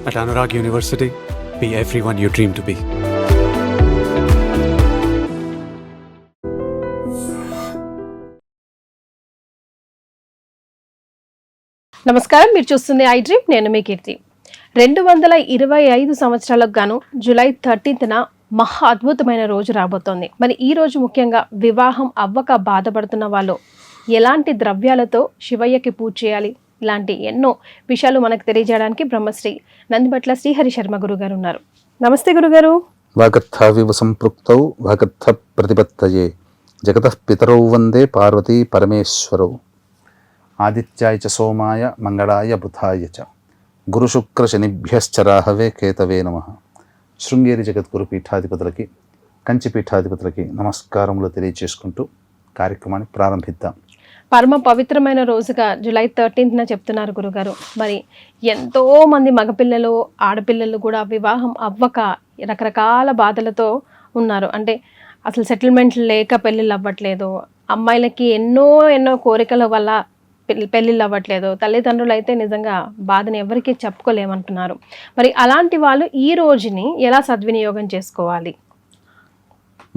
At Anurag University, be everyone you dream to be. నమస్కారం, మీరు చూస్తుంది ఐ డ్రీమ్. నేను మీ కీర్తి. 225 సంవత్సరాలకు గాను జూలై 13న మహా అద్భుతమైన రోజు రాబోతోంది. మరి ఈ రోజు ముఖ్యంగా వివాహం అవ్వక బాధపడుతున్న వాళ్ళు ఎలాంటి ద్రవ్యాలతో శివయ్యకి పూజ చేయాలి, ఇలాంటి ఎన్నో విషయాలు మనకు తెలియజేయడానికి బ్రహ్మశ్రీ నందిబట్ల శ్రీహరి శర్మ గురుగారు ఉన్నారు. నమస్తే గురుగారు. వాగర్థావివ సంపృక్తౌ వాగర్థ ప్రతిపత్తయే జగతః పితరౌ వందే పార్వతీ పరమేశ్వరౌ ఆదిత్యాయ చ సోమాయ మంగళాయ బుధాయ చ గురుశుక్ర శనిభ్యశ్చ రాహవే కేతవే నమః. శృంగేరి జగద్గురు పీఠాధిపతులకి, కంచి పీఠాధిపతులకి నమస్కారములు తెలియచేసుకుంటూ కార్యక్రమాన్ని ప్రారంభిద్దాం. పరమ పవిత్రమైన రోజుగా జూలై 13న చెప్తున్నారు గురుగారు. మరి ఎంతో మంది మగపిల్లలు, ఆడపిల్లలు కూడా వివాహం అవ్వక రకరకాల బాధలతో ఉన్నారు. అంటే అసలు సెటిల్మెంట్ లేక పెళ్ళిళ్ళు అవ్వట్లేదు, అమ్మాయిలకి ఎన్నో కోరికల వల్ల పెళ్ళిళ్ళు అవ్వట్లేదు, తల్లిదండ్రులు అయితే నిజంగా బాధని ఎవరికి చెప్పుకోలేమంటున్నారు. మరి అలాంటి వాళ్ళు ఈ రోజుని ఎలా సద్వినియోగం చేసుకోవాలి?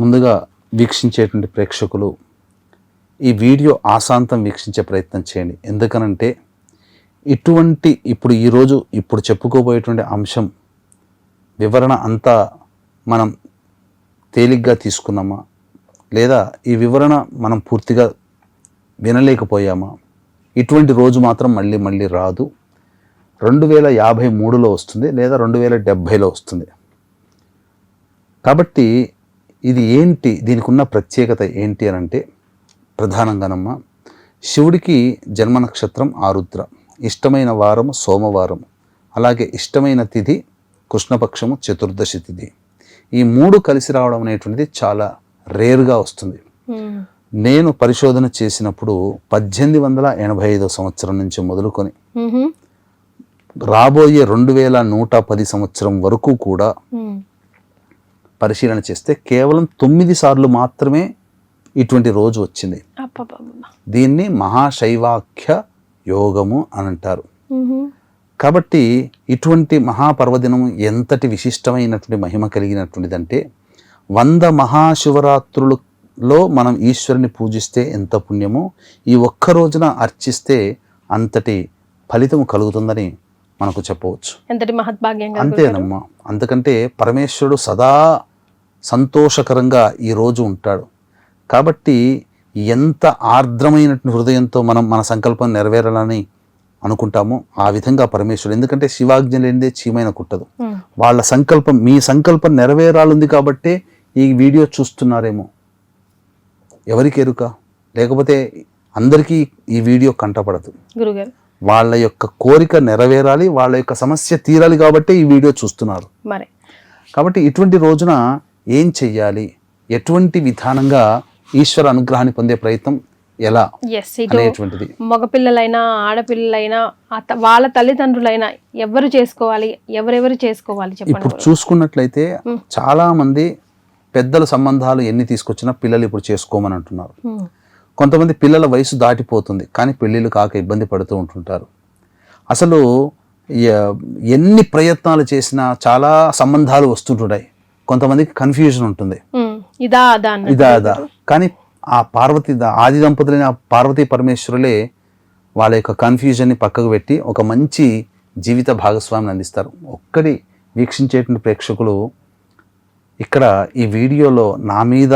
ముందుగా వీక్షించేటువంటి ప్రేక్షకులు ఈ వీడియో ఆశాంతం వీక్షించే ప్రయత్నం చేయండి. ఎందుకనంటే ఇప్పుడు చెప్పుకోబోయేటువంటి అంశం వివరణ అంతా మనం తేలిగ్గా తీసుకున్నామా, లేదా ఈ వివరణ మనం పూర్తిగా వినలేకపోయామా, ఇటువంటి రోజు మాత్రం మళ్ళీ రాదు. 2053లో వస్తుంది, లేదా 2070లో వస్తుంది. కాబట్టి ఇది ఏంటి, దీనికి ఉన్న ప్రత్యేకత ఏంటి అని అంటే, ప్రధానంగానమ్మ శివుడికి జన్మ నక్షత్రం ఆరుద్ర, ఇష్టమైన వారము సోమవారం, అలాగే ఇష్టమైన తిథి కృష్ణపక్షము చతుర్దశి తిథి. ఈ మూడు కలిసి రావడం అనేటువంటిది చాలా రేర్గా వస్తుంది. నేను పరిశోధన చేసినప్పుడు 1885 సంవత్సరం నుంచి మొదలుకొని రాబోయే 2110 సంవత్సరం వరకు కూడా పరిశీలన చేస్తే కేవలం 9 సార్లు మాత్రమే ఇటువంటి రోజు వచ్చింది. దీన్ని మహాశైవాఖ్య యోగము అని అంటారు. కాబట్టి ఇటువంటి మహాపర్వదినం ఎంతటి విశిష్టమైనటువంటి మహిమ కలిగినటువంటిదంటే, 100 మహాశివరాత్రులలో మనం ఈశ్వరుని పూజిస్తే ఎంత పుణ్యమో, ఈ ఒక్క రోజున అర్చిస్తే అంతటి ఫలితం కలుగుతుందని మనకు చెప్పవచ్చు. ఎంతటి మహద్భాగ్యంగా. అంతేనమ్మా. అందుకంటే పరమేశ్వరుడు సదా సంతోషకరంగా ఈ రోజు ఉంటాడు. కాబట్టి ఎంత ఆర్ద్రమైనటువంటి హృదయంతో మనం మన సంకల్పం నెరవేరాలని అనుకుంటామో ఆ విధంగా పరమేశ్వరుడు, ఎందుకంటే శివాజ్ఞ లేనిదే చీమైన కుట్టదు. వాళ్ళ సంకల్పం, మీ సంకల్పం నెరవేరాలుంది కాబట్టే ఈ వీడియో చూస్తున్నారేమో, ఎవరికి ఎరుక, లేకపోతే అందరికీ ఈ వీడియో కంటపడదు. గురుగారు, వాళ్ళ యొక్క కోరిక నెరవేరాలి, వాళ్ళ యొక్క సమస్య తీరాలి కాబట్టే ఈ వీడియో చూస్తున్నారు. మరి కాబట్టి ఇటువంటి రోజున ఏం చెయ్యాలి, ఎటువంటి విధానంగా ఈశ్వర అనుగ్రహాన్ని పొందే ప్రయత్నం ఎలా అనేటువంటిది మగపిల్లలైనా ఆడపిల్లలైనా వాళ్ళ తల్లిదండ్రులైనా ఎవరు చేసుకోవాలి, ఎవరెవరు చేసుకోవాలి చెప్పండి. ఇప్పుడు చూసుకున్నట్లయితే చాలా మంది పెద్దల సంబంధాలు ఎన్ని తీసుకొచ్చినా పిల్లలు ఇప్పుడు చేసుకోమని అంటున్నారు. కొంతమంది పిల్లల వయసు దాటిపోతుంది కానీ పెళ్ళిళ్ళు కాక ఇబ్బంది పడుతూ ఉంటుంటారు. అసలు ఎన్ని ప్రయత్నాలు చేసినా చాలా సంబంధాలు వస్తుంటున్నాయి. కొంతమందికి కన్ఫ్యూజన్ ఉంటుంది, ఇదా కానీ ఆ ఆది దంపతులైన పార్వతీ పరమేశ్వరులే వాళ్ళ యొక్క కన్ఫ్యూజన్ని పక్కకు పెట్టి ఒక మంచి జీవిత భాగస్వామిని అందిస్తారు. ఒక్కడి వీక్షించేటువంటి ప్రేక్షకులు ఇక్కడ ఈ వీడియోలో నా మీద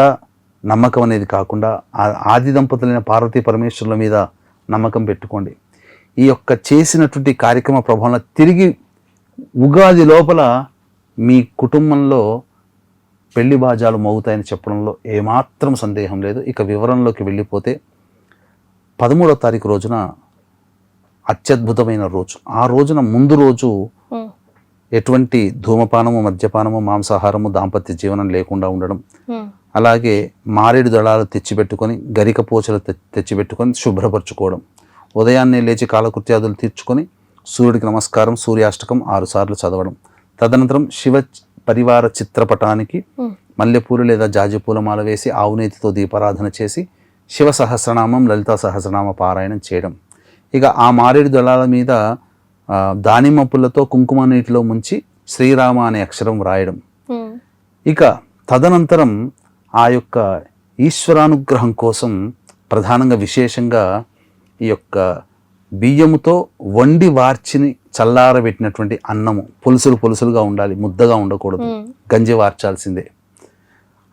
నమ్మకం అనేది కాకుండా ఆది దంపతులైన పార్వతీ పరమేశ్వరుల మీద నమ్మకం పెట్టుకోండి. ఈ యొక్క చేసినటువంటి కార్యక్రమ ప్రభావంలో తిరిగి ఉగాది లోపల మీ కుటుంబంలో పెళ్లి బాజాలు మోగుతాయని చెప్పడంలో ఏమాత్రం సందేహం లేదు. ఇక వివరంలోకి వెళ్ళిపోతే 13వ తారీఖు రోజున అత్యద్భుతమైన రోజు. ఆ రోజున ముందు రోజు ఎటువంటి ధూమపానము, మద్యపానము, మాంసాహారము, దాంపత్య జీవనం లేకుండా ఉండడం, అలాగే మారేడు దళాలు తెచ్చిపెట్టుకొని, గరిక పోచలు తెచ్చిపెట్టుకొని శుభ్రపరచుకోవడం, ఉదయాన్నే లేచి కాలకృత్యాదులు తీర్చుకొని సూర్యుడికి నమస్కారం, సూర్యాష్టకం 6 సార్లు చదవడం, తదనంతరం శివ పరివార చిత్రపటానికి మల్లెపూలు లేదా జాజిపూల మాల వేసి ఆవునేతితో దీపారాధన చేసి శివ సహస్రనామం, లలితా సహస్రనామ పారాయణం చేయడం. ఇక ఆ మారేడు దళాల మీద దానిమ్మ పుల్లతో కుంకుమ నీటిలో ముంచి శ్రీరామ అనే అక్షరం వ్రాయడం. ఇక తదనంతరం ఆ యొక్క ఈశ్వరానుగ్రహం కోసం ప్రధానంగా విశేషంగా ఈ యొక్క బియ్యముతో వండి వార్చిని చల్లారబెట్టినటువంటి అన్నము పులుసులుగా ఉండాలి, ముద్దగా ఉండకూడదు, గంజి వార్చాల్సిందే.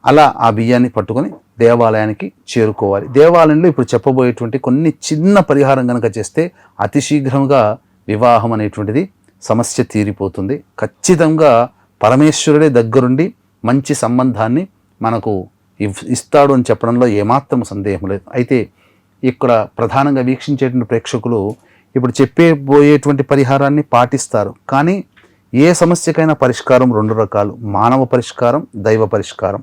అలా ఆ బియ్యాన్ని పట్టుకొని దేవాలయానికి చేరుకోవాలి. దేవాలయంలో ఇప్పుడు చెప్పబోయేటువంటి కొన్ని చిన్న పరిహారం కనుక చేస్తే అతి శీఘ్రంగా వివాహం అనేటువంటిది సమస్య తీరిపోతుంది. ఖచ్చితంగా పరమేశ్వరుడే దగ్గరుండి మంచి సంబంధాన్ని మనకు ఇస్తాడు అని చెప్పడంలో ఏమాత్రం సందేహం లేదు. అయితే ఇక్కడ ప్రధానంగా వీక్షించేటువంటి ప్రేక్షకులు ఇప్పుడు చెప్పబోయేటువంటి పరిహారాన్ని పాటిస్తారు. కానీ ఏ సమస్యకైనా పరిష్కారం రెండు రకాలు: మానవ పరిష్కారం, దైవ పరిష్కారం.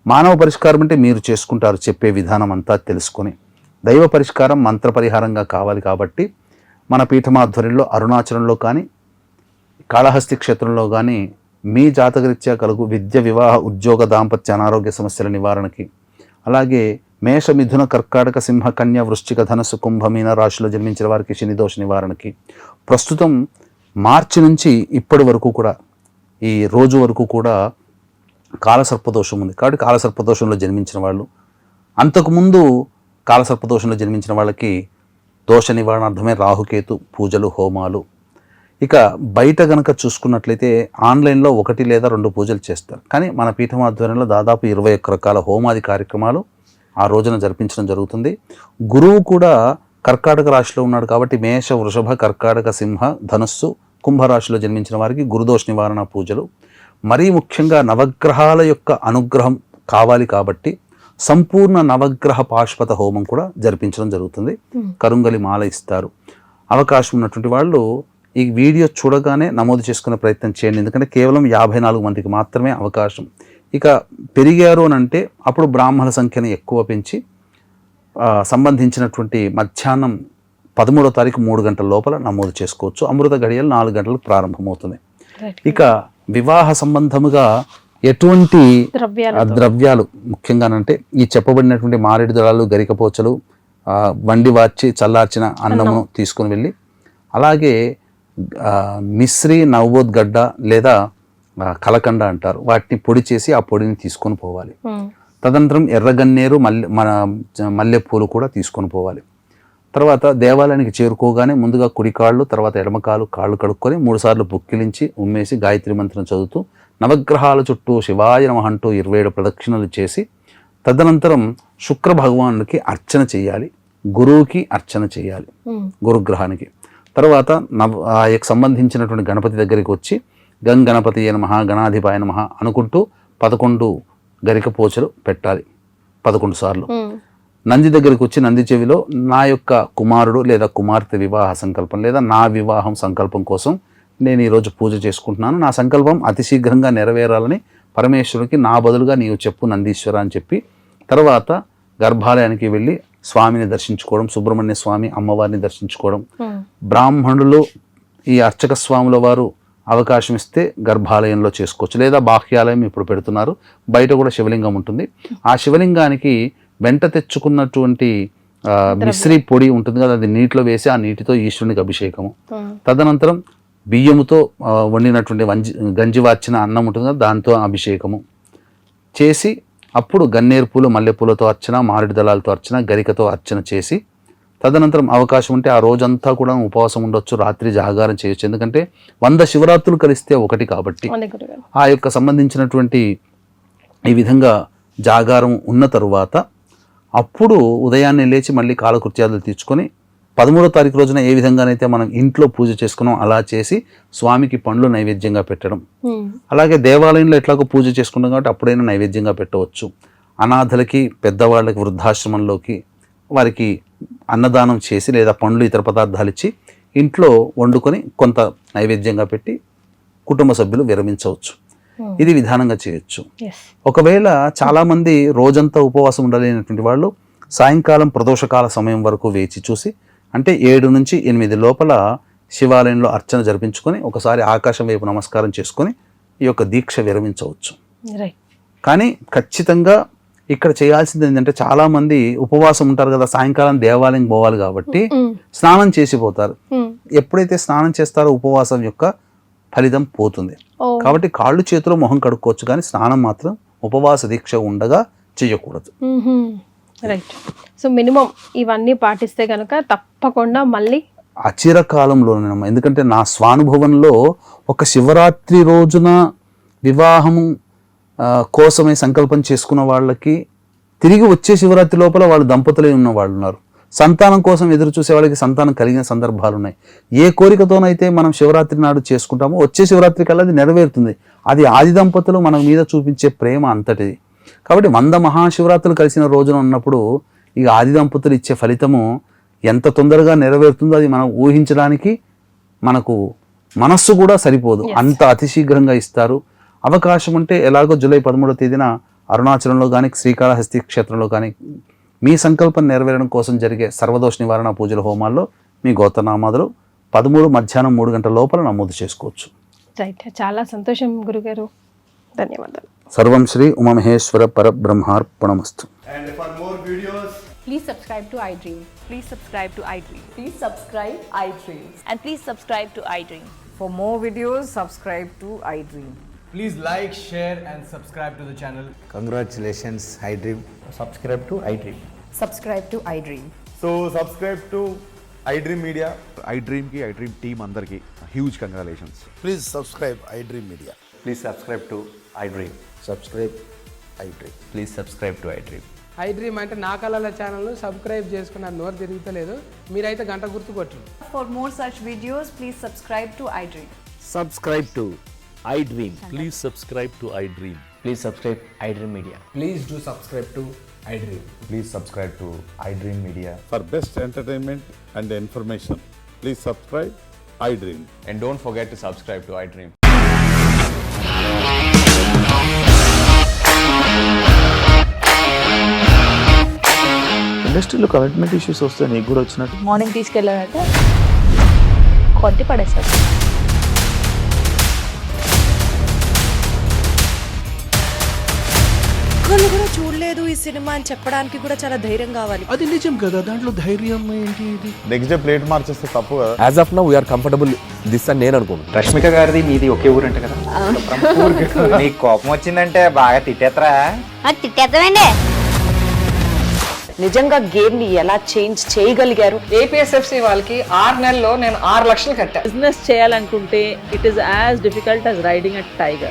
మానవ పరిష్కారం అంటే మీరు చేసుకుంటారు చెప్పే విధానం అంతా తెలుసుకొని. దైవ పరిష్కారం మంత్ర పరిహారంగా కావాలి కాబట్టి మన పీఠమాధ్వర్యంలో అరుణాచలంలో కానీ కాళహస్తి క్షేత్రంలో కానీ మీ జాతకరీత్యా కలుగు విద్య, వివాహ, ఉద్యోగ, దాంపత్య, అనారోగ్య సమస్యల నివారణకి, అలాగే మేష, మిథున, కర్కాటక, సింహ, కన్య, వృశ్చిక, ధనస్సు, కుంభ, మీన రాశిలో జన్మించిన వారికి శని దోష నివారణకి ప్రస్తుతం మార్చి నుంచి ఇప్పటి వరకు కూడా ఈ రోజు వరకు కూడా కాలసర్పదోషం ఉంది. కాబట్టి కాలసర్పదోషంలో జన్మించిన వాళ్ళు, అంతకుముందు కాలసర్పదోషంలో జన్మించిన వాళ్ళకి దోష నివారణార్థమే రాహుకేతు పూజలు, హోమాలు. ఇక బయట గనక చూసుకున్నట్లయితే ఆన్లైన్లో 1 లేదా 2 పూజలు చేస్తారు. కానీ మన పీఠం ఆధ్వర్యంలో దాదాపు 21 రకాల హోమాది కార్యక్రమాలు ఆ రోజున జరిపించడం జరుగుతుంది. గురువు కూడా కర్కాటక రాశిలో ఉన్నాడు కాబట్టి మేష, వృషభ, కర్కాటక, సింహ, ధనుస్సు, కుంభరాశిలో జన్మించిన వారికి గురుదోష నివారణ పూజలు. మరీ ముఖ్యంగా నవగ్రహాల యొక్క అనుగ్రహం కావాలి కాబట్టి సంపూర్ణ నవగ్రహ పాశుపత హోమం కూడా జరిపించడం జరుగుతుంది. కరుంగలి మాల ఇస్తారు. అవకాశం ఉన్నటువంటి వాళ్ళు ఈ వీడియో చూడగానే నమోదు చేసుకునే ప్రయత్నం చేయండి. ఎందుకంటే కేవలం 54 మందికి మాత్రమే అవకాశం. ఇక పెరిగారు అని అంటే అప్పుడు బ్రాహ్మణ సంఖ్యను ఎక్కువ పెంచి సంబంధించినటువంటి మధ్యాహ్నం 13వ తారీఖు 3 గంటల లోపల నమోదు చేసుకోవచ్చు. అమృత గడియలు 4 గంటలకు ప్రారంభమవుతుంది. ఇక వివాహ సంబంధముగా ఎటువంటి ద్రవ్యాలు ముఖ్యంగానంటే ఈ చెప్పబడినటువంటి మారేడు దళాలు, గరికపోచలు, వండి వార్చి చల్లార్చిన అన్నము తీసుకుని వెళ్ళి, అలాగే మిశ్రి, నవోద్గడ్డ లేదా కలకండ అంటారు, వాటిని పొడి చేసి ఆ పొడిని తీసుకొని పోవాలి. తదనంతరం ఎర్రగన్నేరు, మల్లెపూలు కూడా తీసుకొని పోవాలి. తర్వాత దేవాలయానికి చేరుకోగానే ముందుగా కుడి కాళ్ళు, తర్వాత ఎడమకాలు, కాళ్ళు కడుక్కొని 3 సార్లు బుక్కిలించి ఉమ్మేసి గాయత్రి మంత్రం చదువుతూ నవగ్రహాల చుట్టూ శివాయ నమః అంటూ 27 ప్రదక్షిణలు చేసి తదనంతరం శుక్ర భగవానుడికి అర్చన చేయాలి, గురువుకి అర్చన చేయాలి, గురుగ్రహానికి. తర్వాత ఆయనకు సంబంధించినటువంటి గణపతి దగ్గరికి వచ్చి గణపతి నమః, గణాధిపాయ నమః అనుకుంటూ 11 గరికపోచలు పెట్టాలి 11 సార్లు. నంది దగ్గరికి వచ్చి నంది చెవిలో నా యొక్క కుమారుడు లేదా కుమార్తె వివాహ సంకల్పం లేదా నా వివాహం సంకల్పం కోసం నేను ఈరోజు పూజ చేసుకుంటున్నాను, నా సంకల్పం అతి శీఘ్రంగా నెరవేరాలని పరమేశ్వరునికి నా బదులుగా నీవు చెప్పు నందీశ్వర అని చెప్పి, తర్వాత గర్భాలయానికి వెళ్ళి స్వామిని దర్శించుకోవడం, సుబ్రహ్మణ్య స్వామి అమ్మవారిని దర్శించుకోవడం. బ్రాహ్మణులు ఈ అర్చక స్వాముల వారు అవకాశం ఇస్తే గర్భాలయంలో చేసుకోవచ్చు, లేదా బాహ్యాలయం ఇప్పుడు పెడుతున్నారు, బయట కూడా శివలింగం ఉంటుంది. ఆ శివలింగానికి వెంట తెచ్చుకున్నటువంటి మిశ్రీ పొడి ఉంటుంది కదా, అది నీటిలో వేసి ఆ నీటితో ఈశ్వరునికి అభిషేకము. తదనంతరం బియ్యముతో వండినటువంటి గంజి వార్చిన అన్నం ఉంటుంది కదా, దాంతో అభిషేకము చేసి అప్పుడు గన్నేరు పూలు, మల్లెపూలతో అర్చన, మారేడు దళాలతో అర్చన, గరికతో అర్చన చేసి తదనంతరం అవకాశం ఉంటే ఆ రోజంతా కూడా ఉపవాసం ఉండొచ్చు, రాత్రి జాగారం చేయొచ్చు. ఎందుకంటే 100 శివరాత్రులు కలిస్తే 1 కాబట్టి ఆ యొక్క సంబంధించినటువంటి ఈ విధంగా జాగారం ఉన్న తరువాత అప్పుడు ఉదయాన్నే లేచి మళ్ళీ కాలకృత్యాలు తీర్చుకొని 13వ తారీఖు రోజున ఏ విధంగానైతే మనం ఇంట్లో పూజ చేసుకున్నాం అలా చేసి స్వామికి పండ్లు నైవేద్యంగా పెట్టడం. అలాగే దేవాలయంలో ఎట్లాగో పూజ చేసుకున్నాం కాబట్టి అప్పుడైనా నైవేద్యంగా పెట్టవచ్చు. అనాథలకి, పెద్దవాళ్ళకి, వృద్ధాశ్రమంలోకి వారికి అన్నదానం చేసి లేదా పండ్లు, ఇతర పదార్థాలు ఇచ్చి ఇంట్లో వండుకొని కొంత నైవేద్యంగా పెట్టి కుటుంబ సభ్యులు విరమించవచ్చు. ఇది విధానంగా చేయొచ్చు. ఒకవేళ చాలామంది రోజంతా ఉపవాసం ఉండలేనటువంటి వాళ్ళు సాయంకాలం ప్రదోషకాల సమయం వరకు వేచి చూసి, అంటే 7 నుంచి 8 లోపల శివాలయంలో అర్చన జరిపించుకొని ఒకసారి ఆకాశం వైపు నమస్కారం చేసుకొని ఈ యొక్క దీక్ష విరమించవచ్చు. కానీ ఖచ్చితంగా ఇక్కడ చేయాల్సింది ఏంటంటే చాలా మంది ఉపవాసం ఉంటారు కదా, సాయంకాలం దేవాలయం పోవాలి కాబట్టి స్నానం చేసి పోతారు. ఎప్పుడైతే స్నానం చేస్తారో ఉపవాసం యొక్క ఫలితం పోతుంది. కాబట్టి కాళ్ళు చేతులు మొహం కడుక్కోవచ్చు, కానీ స్నానం మాత్రం ఉపవాస దీక్ష ఉండగా చేయకూడదు. రైట్. సో మినిమం ఇవన్నీ పాటిస్తే కనుక తప్పకుండా మళ్ళీ అచిరకాలంలోనేనమ్మా. ఎందుకంటే నా స్వానుభవంలో ఒక శివరాత్రి రోజున వివాహము కోసమే సంకల్పం చేసుకున్న వాళ్ళకి తిరిగి వచ్చే శివరాత్రి లోపల వాళ్ళు దంపతులే ఉన్న వాళ్ళు ఉన్నారు. సంతానం కోసం ఎదురు చూసే వాళ్ళకి సంతానం కలిగిన సందర్భాలు ఉన్నాయి. ఏ కోరికతోనైతే మనం శివరాత్రి నాడు చేసుకుంటామో వచ్చే శివరాత్రి కల్లా అది నెరవేరుతుంది. అది ఆది దంపతులు మన మీద చూపించే ప్రేమ అంతటిది. కాబట్టి 100 మహాశివరాత్రులు కలిసిన రోజున ఉన్నప్పుడు ఇక ఆది దంపతులు ఇచ్చే ఫలితము ఎంత తొందరగా నెరవేరుతుందో అది మనం ఊహించడానికి మనకు మనస్సు కూడా సరిపోదు, అంత అతి శీఘ్రంగా ఇస్తారు. అవకాశం ఉంటే ఎలాగో జూలై 13వ తేదీన అరుణాచలంలో కానీ శ్రీకాళహస్తి క్షేత్రంలో కానీ మీ సంకల్పం నెరవేరడం కోసం జరిగే సర్వదోష నివారణ పూజల హోమాల్లో మీ గోత్రనామాదులు 13 మధ్యాహ్నం 3 గంటల లోపల నమోదు చేసుకోవచ్చు. రైట్. చాలా సంతోషం గురుగారు, ధన్యవాదాలు. సర్వం Shri Umamaheshwara పరబ్రహ్మార్పణమస్తు. And for more videos, Please subscribe to iDream. Please subscribe to iDream. Please subscribe iDream. And please subscribe to iDream. For more videos, subscribe to iDream. please like, share and subscribe to the channel. Congratulations, iDream. Subscribe to iDream. Subscribe to iDream. So subscribe to iDream Media. iDream ki iDream team andarki huge congratulations. Please subscribe iDream Media. Please subscribe to iDream. Subscribe iDream. Please subscribe to iDream. iDream అంటే నా కళల ఛానల్ను subscribe చేసుకున్న నోరు తిరుగుతలేదు, మీరైతే గంట గుర్తు కొట్టండి. For more such videos, please subscribe to iDream. Subscribe to iDream. Please subscribe to iDream. Please subscribe iDream Media. Please do subscribe to iDream. Please subscribe to iDream Media. For best entertainment and information, please subscribe iDream. And don't forget to subscribe to iDream. ఇండస్ట్రీలో commitment issues వస్తే నీకు కూడా వచ్చినట్టు morning తీసుకెళ్ళాలంటే కొట్టి పడేస్తారు. ఒక్కళ్ళు కూడా చూడలేదు ఈ సినిమా అని చెప్పడానికి కూడా చాలా ధైర్యం కావాలి. అది నిజం కదా, దాంట్లో ధైర్యం ఏంటి? ఇది నెక్స్ట్ డే ప్లేట్ మార్చేస్తే తప్పు కదా. As of now, we are comfortable this అని నేను అనుకుంటున్నాను. రష్మిక గారిది మీది ఒకే ఊరంట కదా. నీకు కోపం వచ్చిందంటే బాగా తిట్టేత్తరా? తిట్టేద్దామండి. నిజంగా గేమ్ ని ఎలా చేంజ్ చేయగలిగారు? ఏపీఎస్ఎఫ్సి వాళ్ళకి 6 నెలల్లో నేను 6 లక్షలు కట్టా. బిజినెస్ చేయాలనుకుంటే it is as difficult as riding a tiger.